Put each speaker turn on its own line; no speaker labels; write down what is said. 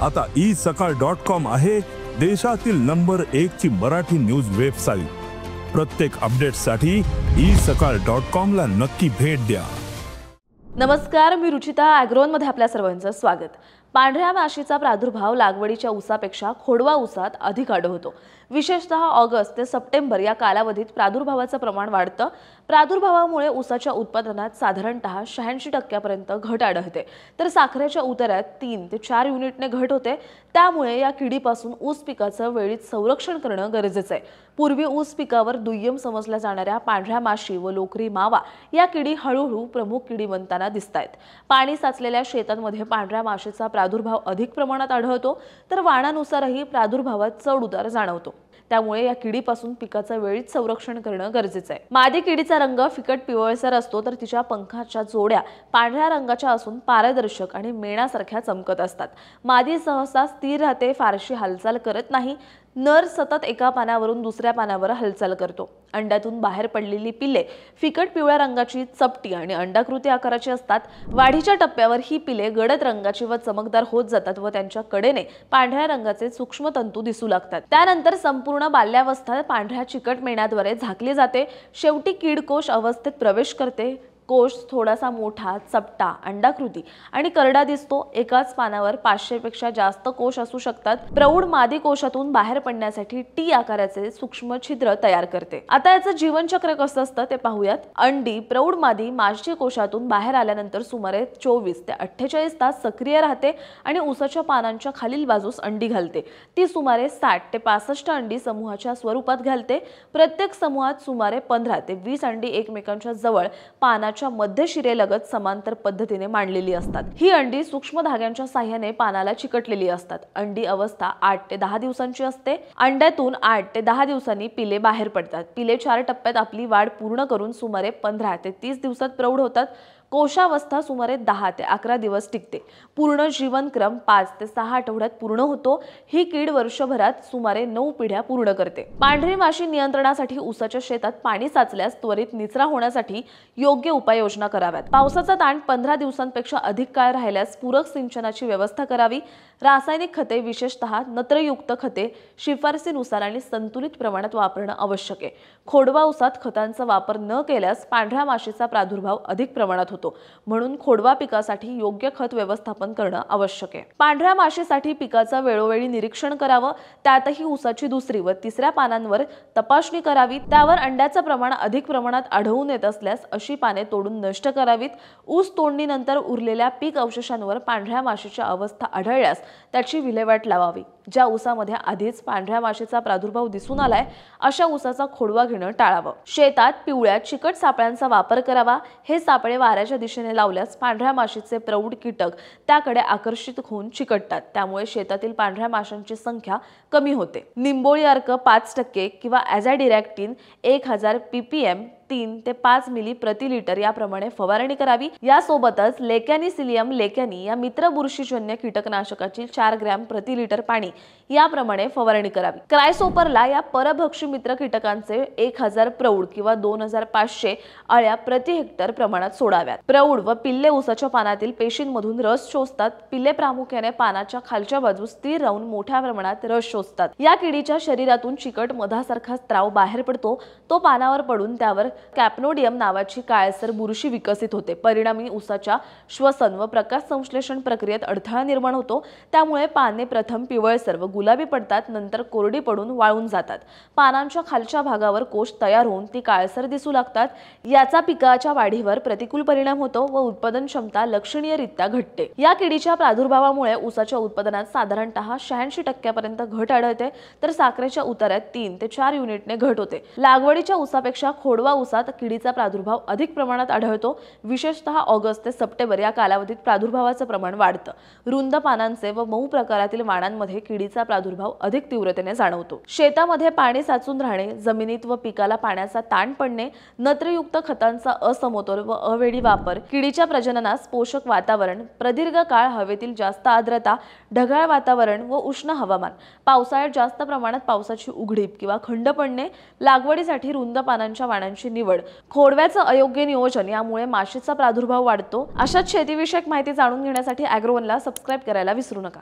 आता isakal.com आहे देशातील नंबर 1 ची मराठी न्यूज वेबसाईट। प्रत्येक अपडेटसाठी isakal.com ला नक्की भेट द्या।
नमस्कार, मी रुचिता ॲग्रोवन मध्ये आपल्या सर्वांचं स्वागत। पांढऱ्या माशीचा प्रादुर्भाव लागवडीच्या ऊसापेक्षा खोडवा ऊसात अधिक आढळतो। विशेषतः ऑगस्ट ते सप्टेंबर या कालावधीत प्रादुर्भावाचं प्रमाण वाढतं। प्रादुर्भावामुळे ऊसाच्या उत्पादनात साधारणतः 86% पर्यंत घट आढळते, तर साखरेच्या उताऱ्यात 3 ते 4 युनिटने घट होते। त्यामुळे या किडीपासून ऊस पिकाचं वेळीच संरक्षण करणं गरजेचं आहे। पूर्वी ऊस पिकावर दुय्यम समजल्या जाणाऱ्या पांढऱ्या माशी व लोकरी मावा या किडी हळूहळू प्रमुख किडी बनताना दिसतायत। पाणी साचलेल्या शेतांमध्ये पांढऱ्या माशीचा प्रादुर्भाव अधिक प्रमाणात आढळतो, तर वाणानुसारही प्रादुर्भावात चढ उतार जाणवतो। त्यामुळे या किडीपासून पिकाचं वेळीच संरक्षण करणं गरजेचं आहे। मादी किडीचा रंग फिकट पिवळसर असतो, तर तिच्या पंखाच्या जोड्या पांढऱ्या रंगाच्या असून पारदर्शक आणि मेणासारख्या चमकत असतात। मादी सहसा स्थिर राहते, फारशी हालचाल करत नाही। नर सतत एका पानावरून दुसऱ्या पानावर हालचाल करतो। अंड्यातून बाहेर पडलेली पिले फिकट पिवळ्या रंगाची, चपटी आणि अंडाकृती आकाराची असतात। वाढीच्या टप्प्यावर ही पिले गडद रंगाची व चमकदार होत जातात व त्यांच्या कडेने पांढऱ्या रंगाचे सूक्ष्म तंतू दिसू लागतात। त्यानंतर संपूर्ण बाल्यावस्था पांढऱ्या चिकट मेणाद्वारे झाकली जाते। शेवटी कीडकोश अवस्थेत प्रवेश करते। कोश थोडासा मोठा, चपटा, अंडाकृती आणि करडा दिसतो। एकाच पानावर 500 पेक्षा जास्त कोश असू शकतात। प्रौढ मादी कोशातून बाहेर पडण्यासाठी टी आकाराचे सूक्ष्म छिद्र तयार करते। आता याचं जीवनचक्र कसं असतं ते पाहूयात। अंडी प्रौढ मादी माशी कोशातून बाहेर आल्यानंतर सुमारे 24 ते 48 तास सक्रिय राहते आणि ऊसाच्या पानांच्या खालील बाजूस अंडी घालते। ती सुमारे 60 ते 65 अंडी समूहाच्या स्वरूपात घालते। प्रत्येक समूहात सुमारे 15 ते 20 अंडी एकमेकांच्या जवळ पानाच्या मध्य शिरेलगत समांतर पद्धतीने मांडलेली असतात। ही अंडी सूक्ष्म धाग्यांच्या साहाय्याने पानाला चिकटलेली असतात। अंडी अवस्था 8 ते 10 दिवसांची असते। अंड्यातून 8 ते 10 दिवसांनी पिले बाहेर पडतात। पिले 4 टप्प्यात आपली वाढ पूर्ण करून सुमारे 15 ते 30 दिवसात प्रौढ होतात। कोशावस्था सुमारे 10 ते 11 दिवस टिकते। पूर्ण जीवनक्रम 5 ते 6 आठवड्यात पूर्ण होतो। ही कीड वर्षभरात सुमारे 9 पिढ्या पूर्ण करते। पांढरी माशी नियंत्रणासाठी ऊसाच्या शेतात पाणी साचल्यास त्वरित निचरा होण्यासाठी योग्य उपाययोजना कराव्यात। पावसाचा ताण 15 दिवसांपेक्षा अधिक काळ राहिल्यास पूरक सिंचनाची व्यवस्था करावी। रासायनिक खते, विशेषतः नत्रयुक्त खते शिफारसीनुसार आणि संतुलित प्रमाणात वापरणं आवश्यक आहे। खोडवा ऊसात खतांचा वापर न केल्यास पांढऱ्या माशीचा प्रादुर्भाव अधिक प्रमाणात होतो, म्हणून खोडवा पिकासाठी योग्य खत व्यवस्थापन करणं आवश्यक आहे। पांढऱ्या माशीसाठी पिकाचं वेळोवेळी निरीक्षण करावं। त्यातही ऊसाची दुसरी व तिसऱ्या पानांवर तपासणी करावी। त्यावर अंड्याचं प्रमाण अधिक प्रमाणात आढळून येत असल्यास अशी पाने तोडून नष्ट करावीत। ऊस तोडणीनंतर उरलेल्या पीक अवशेषांवर पांढऱ्या माशीच्या अवस्था आढळल्यास त्याची विल्हेवाट लावावी। ज्या ऊसामध्ये आधीच पांढऱ्या माशीचा प्रादुर्भाव दिसून आलाय अशा ऊसाचा खोडवा घेणं टाळावं। शेतात पिवळ्या चिकट सापळ्यांचा वापर करावा। हे सापळे वाऱ्याच्या दिशेने लावल्यास पांढऱ्या माशीचे प्रौढ कीटक त्याकडे आकर्षित होऊन चिकटतात। त्यामुळे शेतातील पांढऱ्या माशांची संख्या कमी होते। निंबोळी अर्क 5% किंवा ॲझॅडिरॅक्टिन 1000 ppm 3 ते 5 मिली प्रति लिटर याप्रमाणे फवारणी करावी। यासोबतच लेकॅनिसिलियम लेकॅनी या मित्र बुरशीजन्य कीटकनाशकाची 4 ग्रॅम प्रति लिटर पाणी याप्रमाणे फवारणी करावी। क्रायसोपरला या परभक्षी मित्र कीटकांचे 1000 प्रौढ किंवा 2500 अळ्या प्रति हेक्टर प्रमाणात सोडाव्यात। प्रौढ व पिल्ले ऊसाच्या पानातील पेशींमधून रस शोषतात। पिल्ले प्रामुख्याने पानाच्या खालच्या बाजूस स्थिर राहून मोठ्या प्रमाणात रस शोषतात। या किडीच्या शरीरातून चिकट मधासारखा स्त्राव बाहेर पडतो। तो पानावर पडून त्यावर कॅप्नोडियम नावाची काळसर बुरशी विकसित होते। परिणामी ऊसाच्या श्वसन व प्रकाश संश्लेषण प्रक्रियेत अडथळा निर्माण होतो। त्यामुळे पाने प्रथम पिवळसर व गुलाबी पडतात, नंतर कोरडी पडून वाळून जातात। पानांच्या खालच्या भागावर कोश तयार होऊन ती काळसर दिसू लागतात। याचा पिकाच्या वाढीवर प्रतिकूल परिणाम होतो व उत्पादन क्षमता लक्षणीयरित्या घटते। या किडीच्या प्रादुर्भावामुळे ऊसाच्या उत्पादनात साधारणतः 86% पर्यंत घट आढळते, तर साखरेच्या उताऱ्यात 3 ते 4 युनिटने घट होते। लागवडीच्या ऊसापेक्षा खोडवा ऊसात किडीचा प्रादुर्भाव अधिक प्रमाणात आढळतो। विशेषतः ऑगस्ट ते सप्टेंबर या कालावधीत प्रादुर्भावाचं प्रमाण वाढतं। रुंद पानांचे व मऊ प्रकारातील वाणांमध्ये किडीचा प्रादुर्भाव अधिक तीव्रतेने जाणवतो। शेतामध्ये पाणी साचून राहणे, जमिनीत व पिकाला पाण्याचा ताण पडणे, नत्रयुक्त खतांचा असमतोल व अवेळी वापर, किडीच्या प्रजननास पोषक वातावरण, प्रदीर्घ काळ हवेतील जास्त आर्द्रता, ढगाळ वातावरण व उष्ण हवामान, पावसाळ्यात जास्त प्रमाणात पावसाची उघडीप किंवा खंड पडणे, लागवडीसाठी रुंद पानांच्या वाणांची निवड, खोडव्याचं अयोग्य नियोजन यामुळे माशीचा प्रादुर्भाव वाढतो। अशाच शेतीविषयक माहिती जाणून घेण्यासाठी ॲग्रोवनला सबस्क्राइब करायला विसरू नका।